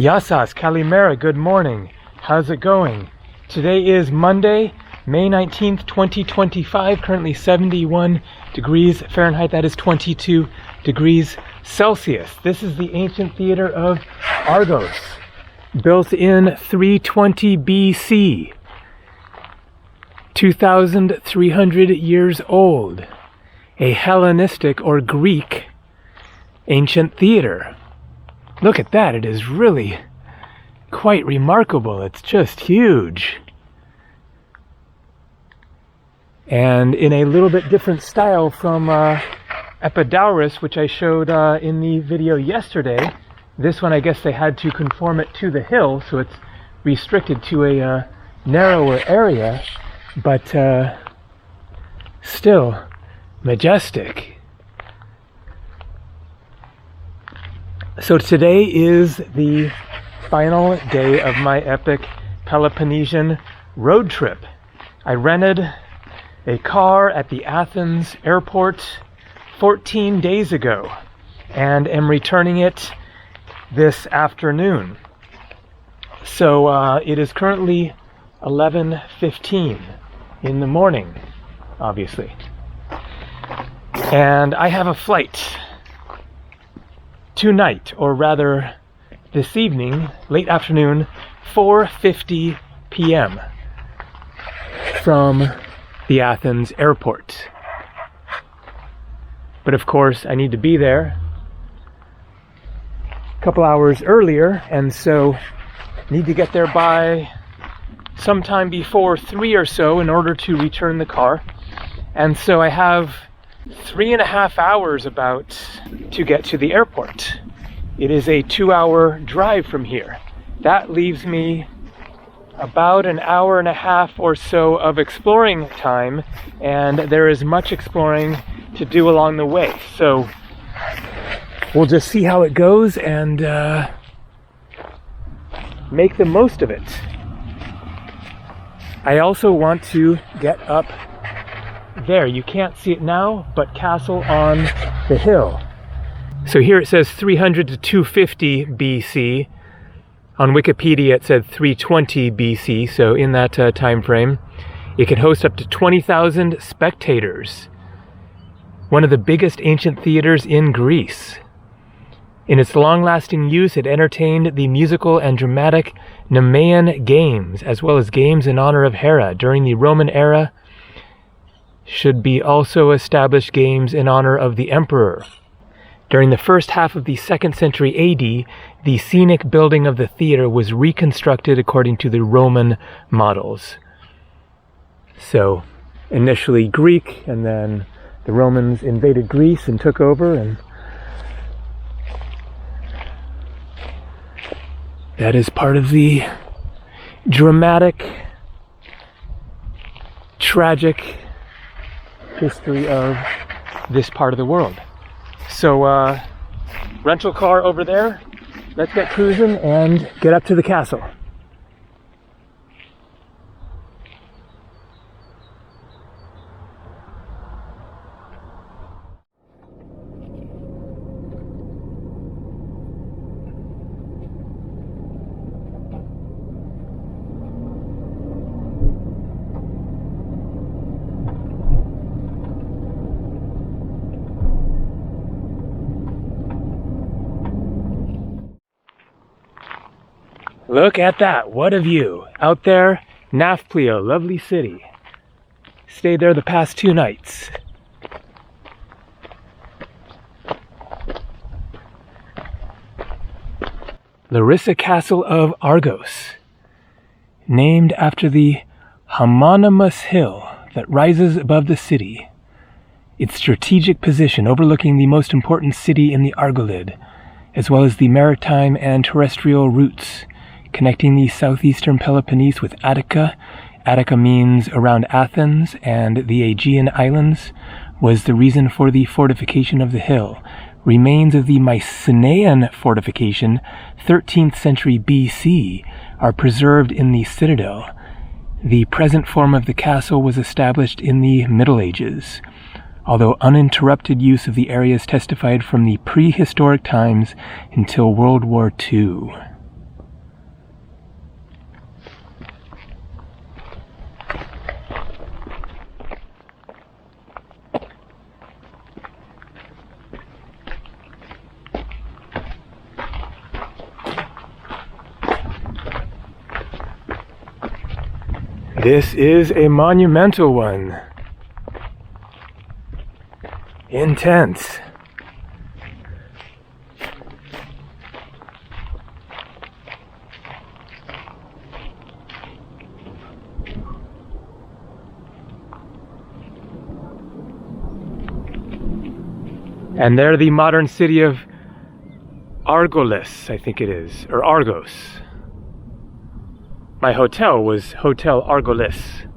Yassas, Kalimera, good morning. How's it going? Today is Monday, May 19th, 2025, currently 71 degrees Fahrenheit, that is 22 degrees Celsius. This is the ancient theater of Argos, built in 320 BC, 2,300 years old, a Hellenistic or Greek ancient theater. Look at that, it is really quite remarkable. It's just huge. And in a little bit different style from Epidaurus, which I showed in the video yesterday. This one, I guess they had to conform it to the hill, so it's restricted to a narrower area, but still majestic. So today is the final day of my epic Peloponnesian road trip. I rented a car at the Athens airport 14 days ago and am returning it this afternoon. So it is currently 11:15 in the morning, obviously. And I have a flight tonight, or rather this evening, late afternoon, 4:50 p.m. from the Athens airport. But of course, I need to be there a couple hours earlier, and so need to get there by sometime before 3 or so in order to return the car. And so I have 3.5 hours about to get to the airport. It is a 2-hour drive from here. That leaves me about an hour and a half or so of exploring time, and there is much exploring to do along the way. So we'll just see how it goes and make the most of it. I also want to get up there. You can't see it now, but castle on the hill. So here it says 300 to 250 BC. On Wikipedia it said 320 BC, so in that time frame. It can host up to 20,000 spectators. One of the biggest ancient theaters in Greece. In its long-lasting use, it entertained the musical and dramatic Nemean games, as well as games in honor of Hera. During the Roman era, should be also established games in honor of the emperor. During the first half of the 2nd century AD, the scenic building of the theater was reconstructed according to the Roman models. So, initially Greek, and then the Romans invaded Greece and took over, and that is part of the dramatic, tragic history of this part of the world. So, rental car over there. Let's get cruising and get up to the castle. Look at that, what a view. Out there, Nafplio, lovely city. Stayed there the past 2 nights. Larissa Castle of Argos, named after the homonymous hill that rises above the city. Its strategic position overlooking the most important city in the Argolid, as well as the maritime and terrestrial routes connecting the southeastern Peloponnese with Attica. Attica means around Athens, and the Aegean Islands was the reason for the fortification of the hill. Remains of the Mycenaean fortification, 13th century BC, are preserved in the citadel. The present form of the castle was established in the Middle Ages, although uninterrupted use of the area is testified from the prehistoric times until World War II. This is a monumental one. Intense. And there the modern city of Argolis, I think it is, or Argos. My hotel was Hotel Argolis.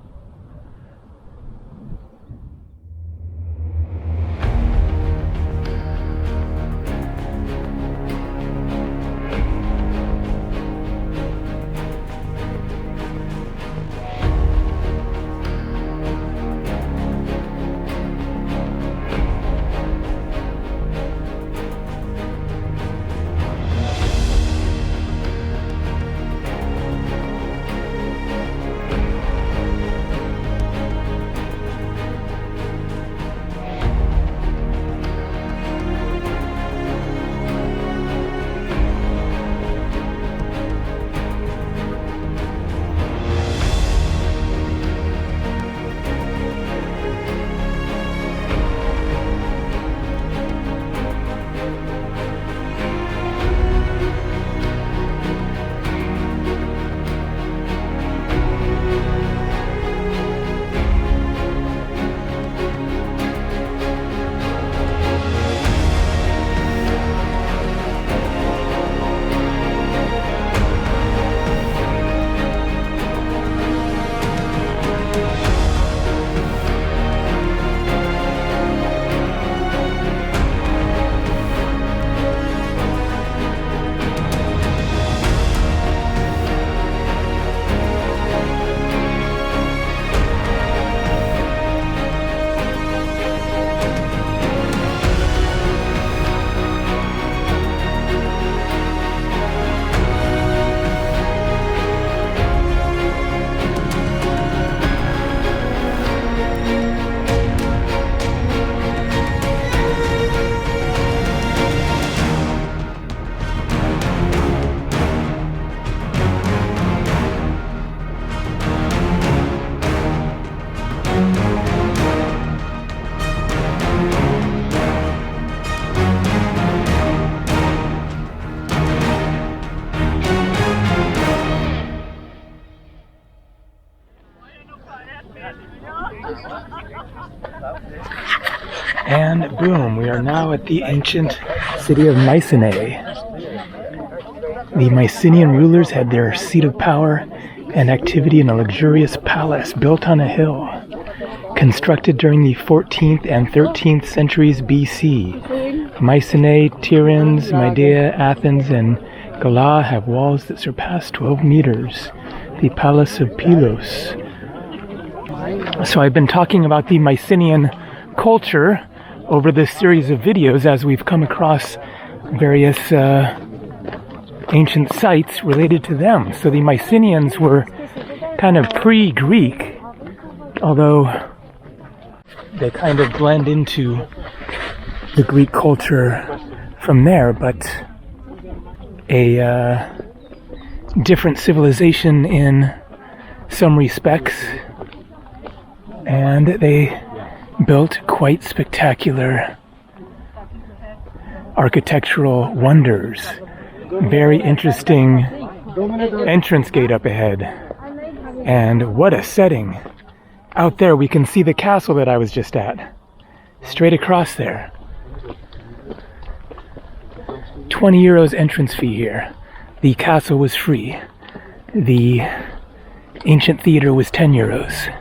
And boom, we are now at the ancient city of Mycenae. The Mycenaean rulers had their seat of power and activity in a luxurious palace built on a hill, constructed during the 14th and 13th centuries BC. Mycenae, Tiryns, Meadow, Athens, and Gala have walls that surpass 12 meters. The Palace of Pylos. So I've been talking about the Mycenaean culture over this series of videos as we've come across various ancient sites related to them. So the Mycenaeans were kind of pre-Greek, although they kind of blend into the Greek culture from there, but a different civilization in some respects, and they built quite spectacular architectural wonders. Very interesting entrance gate up ahead, and what a setting. Out there we can see the castle that I was just at, straight across there. 20 euros entrance fee here. The castle was free. The ancient theater was 10 euros.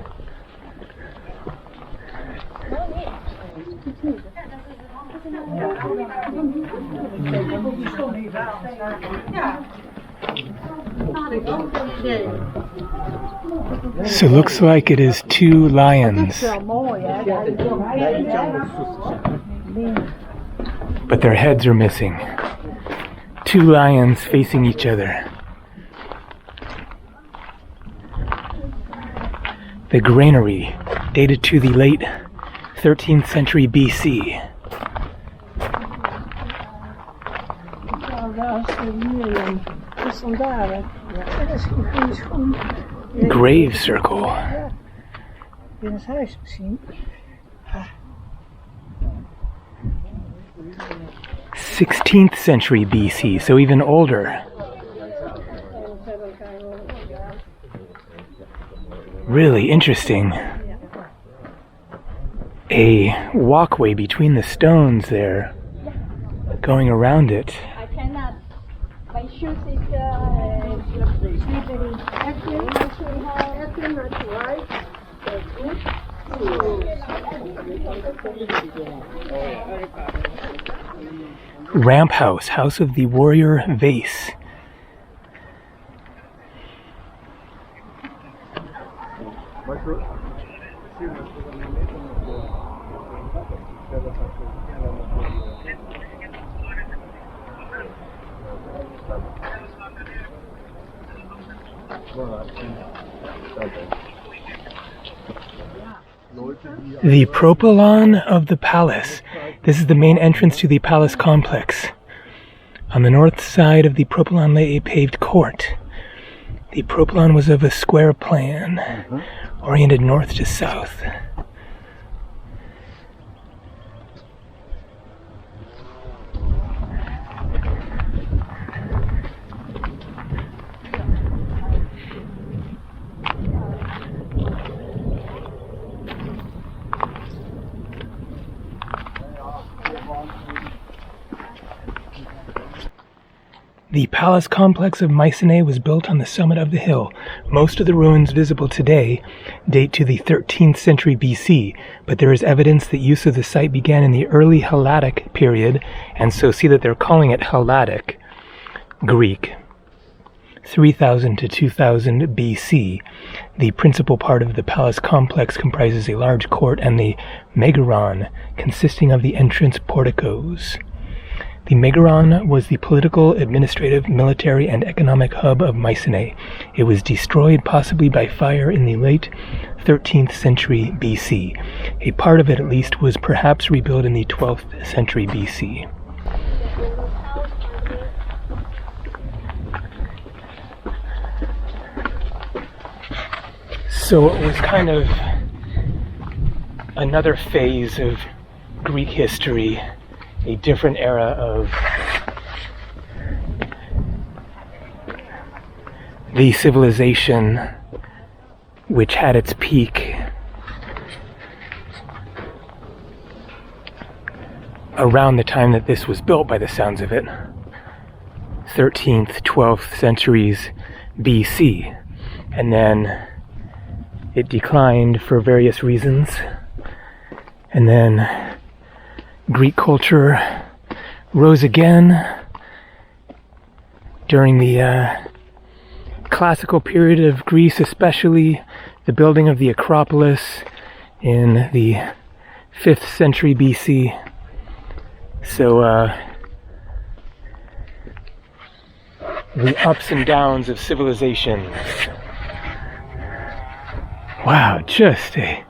So it looks like it is two lions, but their heads are missing. Two lions facing each other. The granary, dated to the late 13th century BC. grave circle. In het huis misschien. 16th century BC, so even older. Really interesting. A walkway between the stones there, going around it. I cannot. My shoes is slippery. Everything that's right. That's good. Ramp house, house of the warrior vase. The propylon of the palace. This is the main entrance to the palace complex. On the north side of the propylon lay a paved court. The propylon was of a square plan, oriented north to south. The palace complex of Mycenae was built on the summit of the hill. Most of the ruins visible today date to the 13th century BC, but there is evidence that use of the site began in the early Helladic period, and so see that they're calling it Helladic Greek. 3000 to 2000 BC. The principal part of the palace complex comprises a large court and the Megaron, consisting of the entrance porticos. The Megaron was the political, administrative, military, and economic hub of Mycenae. It was destroyed possibly by fire in the late 13th century BC. A part of it, at least, was perhaps rebuilt in the 12th century BC. So it was kind of another phase of Greek history, a different era of the civilization which had its peak around the time that this was built, by the sounds of it. 13th, 12th centuries BC. And then it declined for various reasons. And then Greek culture rose again during the classical period of Greece, especially the building of the Acropolis in the 5th century BC. So the ups and downs of civilization. Wow, just a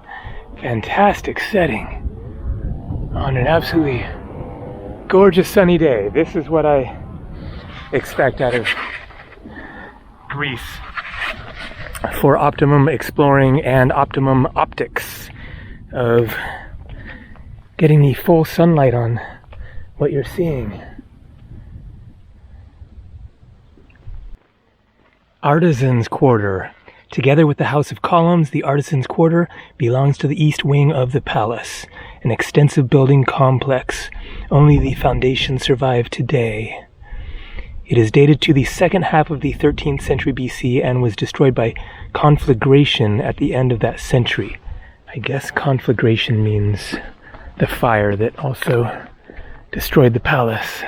fantastic setting on an absolutely gorgeous sunny day. This is what I expect out of Greece for optimum exploring and optimum optics of getting the full sunlight on what you're seeing. Artisans' Quarter. Together with the House of Columns, the Artisans' Quarter belongs to the east wing of the palace, an extensive building complex. Only the foundations survive today. It is dated to the second half of the 13th century BC and was destroyed by conflagration at the end of that century. I guess conflagration means the fire that also destroyed the palace.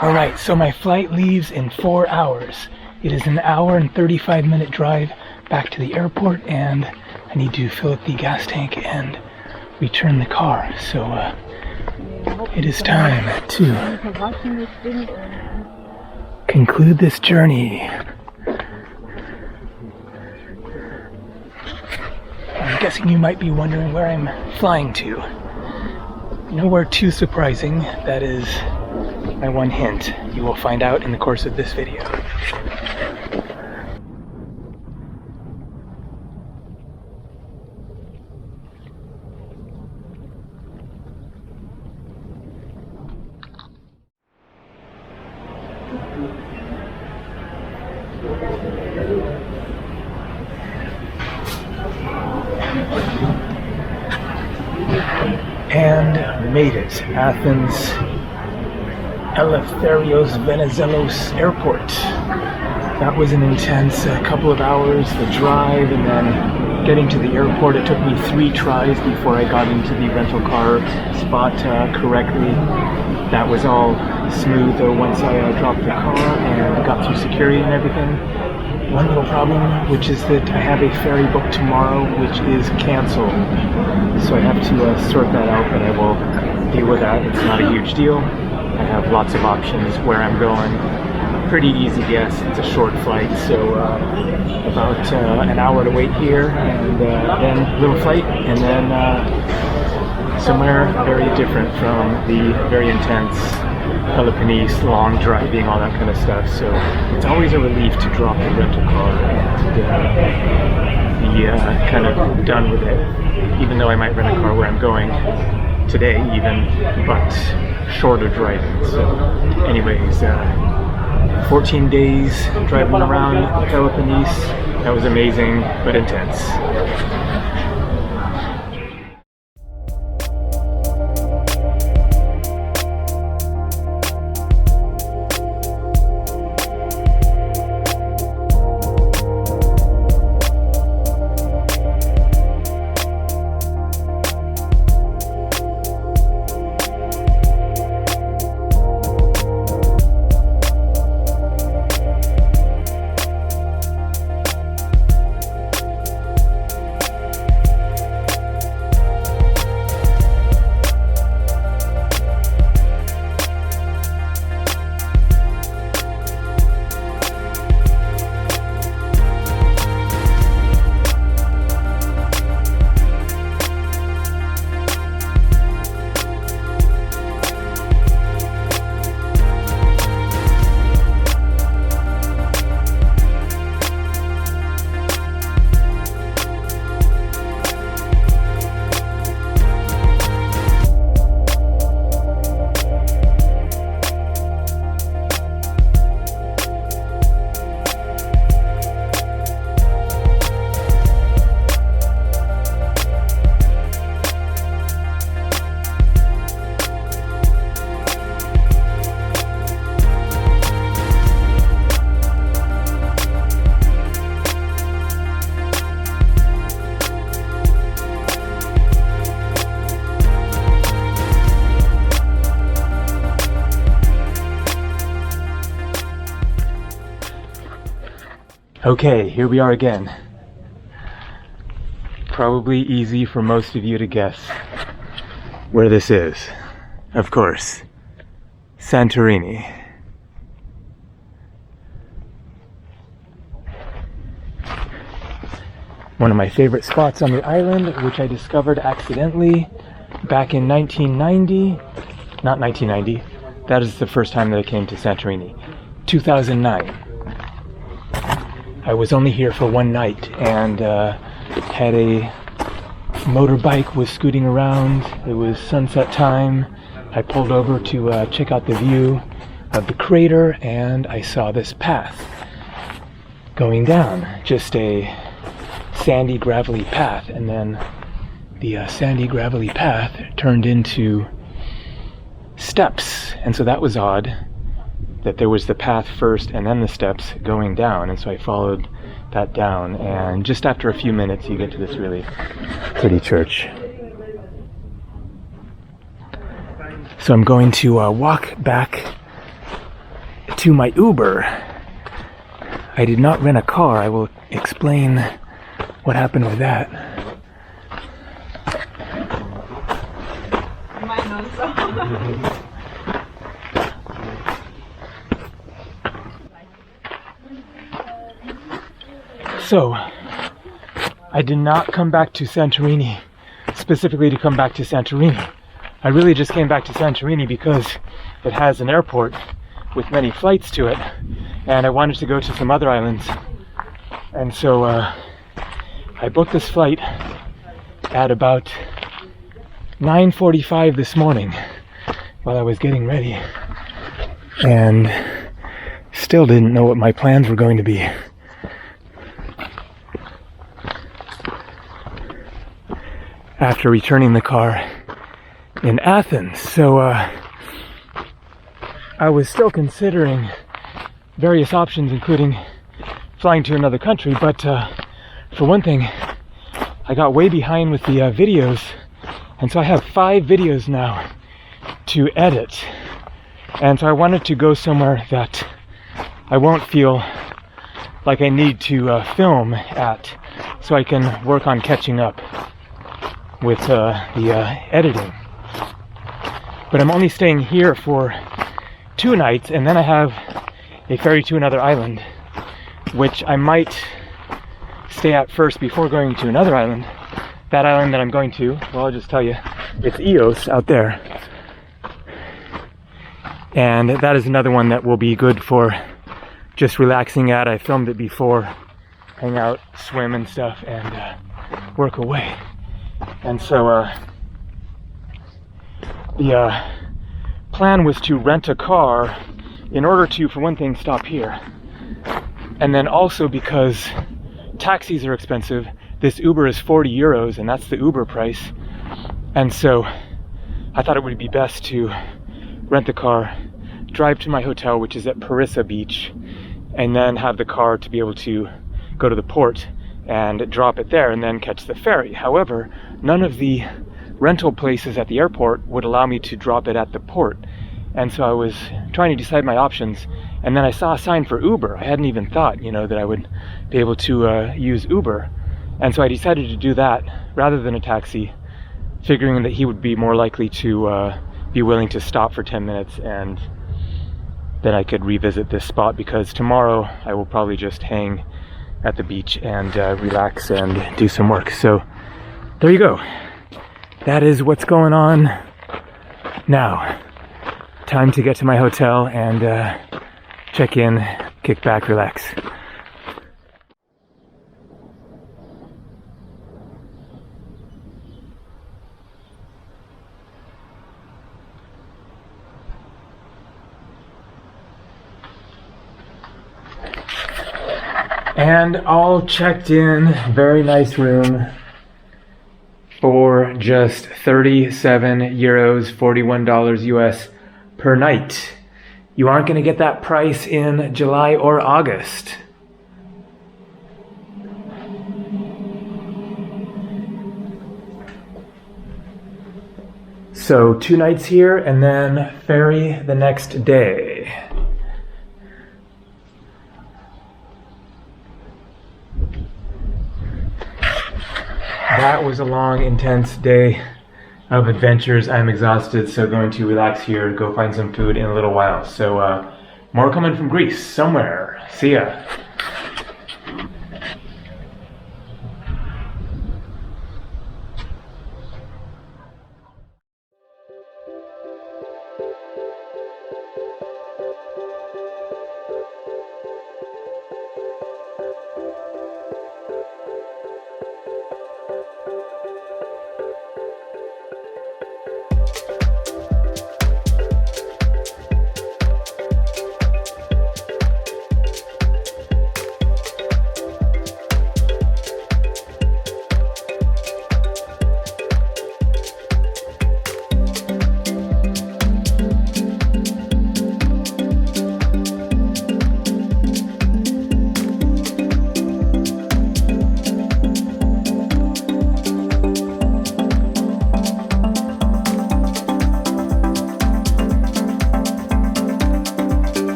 All right, so my flight leaves in 4 hours. It is an hour and 35-minute drive back to the airport, and I need to fill up the gas tank and return the car. So it is time to conclude this journey. I'm guessing you might be wondering where I'm flying to. Nowhere too surprising. That is my one hint. You will find out in the course of this video. And made it. Athens, Eleftherios Venizelos Airport. That was an intense couple of hours, the drive, and then getting to the airport. It took me 3 tries before I got into the rental car spot correctly. That was all smooth though once I dropped the car and got through security and everything. One little problem, which is that I have a ferry booked tomorrow, which is canceled. So I have to sort that out, but I will deal with that. It's not a huge deal. I have lots of options where I'm going. Pretty easy guess. It's a short flight, so about an hour to wait here, and then a little flight, and then somewhere very different from the very intense Peloponnese, long driving, all that kind of stuff. So it's always a relief to drop the rental car and be kind of done with it. Even though I might rent a car where I'm going today even, but shorter driving. So anyways, 14 days driving around Peloponnese. That was amazing, but intense. Okay, here we are again. Probably easy for most of you to guess where this is. Of course, Santorini. One of my favorite spots on the island, which I discovered accidentally back in 1990. Not 1990. That is the first time that I came to Santorini. 2009. I was only here for one night and had a motorbike, was scooting around. It was sunset time. I pulled over to check out the view of the crater, and I saw this path going down. Just a sandy, gravelly path, and then the sandy, gravelly path turned into steps. And so that was odd, that there was the path first and then the steps going down, and so I followed that down, and just after a few minutes you get to this really pretty church. So I'm going to walk back to my Uber. I did not rent a car. I will explain what happened with that. Mine also. So, I did not come back to Santorini specifically to come back to Santorini. I really just came back to Santorini because it has an airport with many flights to it, and I wanted to go to some other islands. And so I booked this flight at about 9:45 this morning while I was getting ready, and still didn't know what my plans were going to be. After returning the car in Athens. So I was still considering various options, including flying to another country, but for one thing, I got way behind with the videos, and so I have 5 videos now to edit, and so I wanted to go somewhere that I won't feel like I need to film at, so I can work on catching up with the editing. But I'm only staying here for 2 nights, and then I have a ferry to another island, which I might stay at first before going to another island. That island that I'm going to, well, I'll just tell you, it's Eos out there. And that is another one that will be good for just relaxing at. I filmed it before, hang out, swim and stuff, and work away. And so the plan was to rent a car in order to, for one thing, stop here. And then also because taxis are expensive, this Uber is 40 euros, and that's the Uber price. And so I thought it would be best to rent the car, drive to my hotel, which is at Larissa Beach, and then have the car to be able to go to the port and drop it there and then catch the ferry. However, none of the rental places at the airport would allow me to drop it at the port. And so I was trying to decide my options, and then I saw a sign for Uber. I hadn't even thought, that I would be able to use Uber. And so I decided to do that rather than a taxi, figuring that he would be more likely to be willing to stop for 10 minutes, and then I could revisit this spot, because tomorrow I will probably just hang at the beach and relax and do some work. So there you go. That is what's going on now. Time to get to my hotel and check in, kick back, relax. And all checked in, very nice room for just 37 euros, $41 US per night. You aren't going to get that price in July or August. So 2 nights here and then ferry the next day. That was a long, intense day of adventures. I'm exhausted, so going to relax here, go find some food in a little while. So more coming from Greece somewhere. See ya.